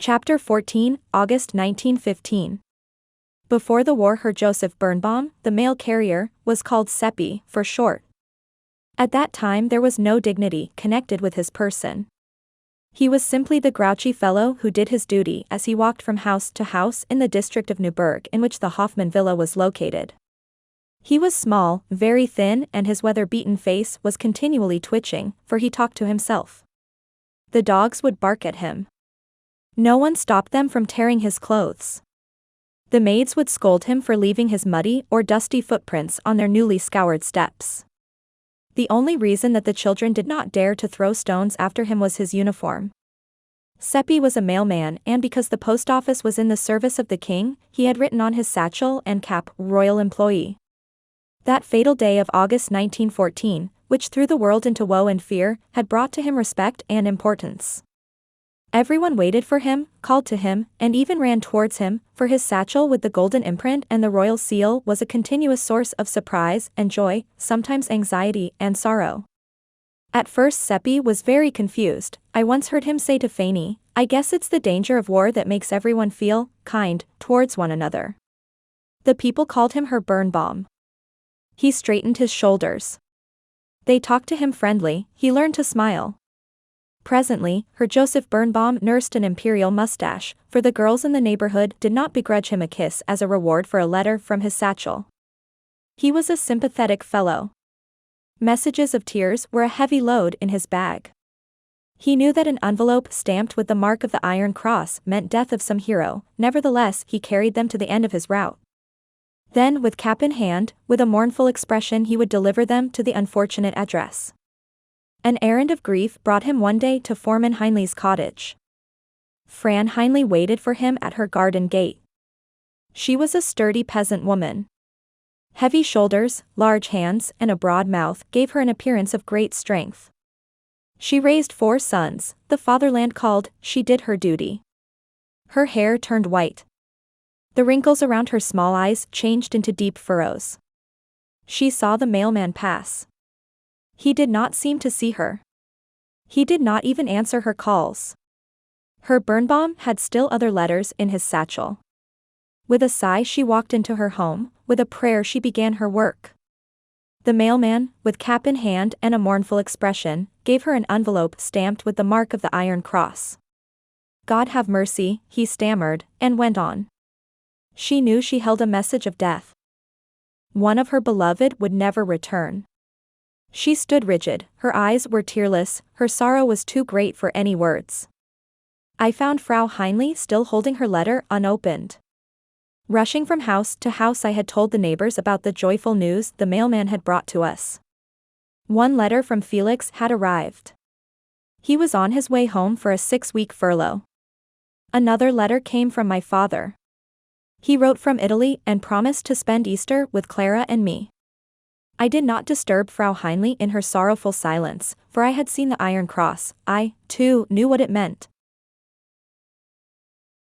Chapter 14, August 1915. Before the war, Herr Joseph Birnbaum, the mail carrier, was called Seppi for short. At that time there was no dignity connected with his person. He was simply the grouchy fellow who did his duty as he walked from house to house in the district of Neuburg in which the Hoffmann villa was located. He was small, very thin, and his weather-beaten face was continually twitching, for he talked to himself. The dogs would bark at him. No one stopped them from tearing his clothes. The maids would scold him for leaving his muddy or dusty footprints on their newly scoured steps. The only reason that the children did not dare to throw stones after him was his uniform. Seppi was a mailman, and because the post office was in the service of the king, he had written on his satchel and cap, "Royal Employee." That fatal day of August 1914, which threw the world into woe and fear, had brought to him respect and importance. Everyone waited for him, called to him, and even ran towards him, for his satchel with the golden imprint and the royal seal was a continuous source of surprise and joy, sometimes anxiety and sorrow. At first Seppi was very confused. I once heard him say to Fanny, "I guess it's the danger of war that makes everyone feel kind towards one another." The people called him Herr Birnbaum. He straightened his shoulders. They talked to him friendly, he learned to smile. Presently, Herr Joseph Birnbaum nursed an imperial mustache, for the girls in the neighborhood did not begrudge him a kiss as a reward for a letter from his satchel. He was a sympathetic fellow. Messages of tears were a heavy load in his bag. He knew that an envelope stamped with the mark of the Iron Cross meant death of some hero, nevertheless he carried them to the end of his route. Then, with cap in hand, with a mournful expression he would deliver them to the unfortunate address. An errand of grief brought him one day to Foreman Heinley's cottage. Fran Heinley waited for him at her garden gate. She was a sturdy peasant woman. Heavy shoulders, large hands, and a broad mouth gave her an appearance of great strength. She raised 4 sons, the fatherland called, she did her duty. Her hair turned white. The wrinkles around her small eyes changed into deep furrows. She saw the mailman pass. He did not seem to see her. He did not even answer her calls. Herr Birnbaum had still other letters in his satchel. With a sigh she walked into her home, with a prayer she began her work. The mailman, with cap in hand and a mournful expression, gave her an envelope stamped with the mark of the Iron Cross. "God have mercy," he stammered, and went on. She knew she held a message of death. One of her beloved would never return. She stood rigid, her eyes were tearless, her sorrow was too great for any words. I found Frau Heinley still holding her letter unopened. Rushing from house to house I had told the neighbors about the joyful news the mailman had brought to us. One letter from Felix had arrived. He was on his way home for a 6-week furlough. Another letter came from my father. He wrote from Italy and promised to spend Easter with Clara and me. I did not disturb Frau Heinley in her sorrowful silence, for I had seen the Iron Cross. I, too, knew what it meant.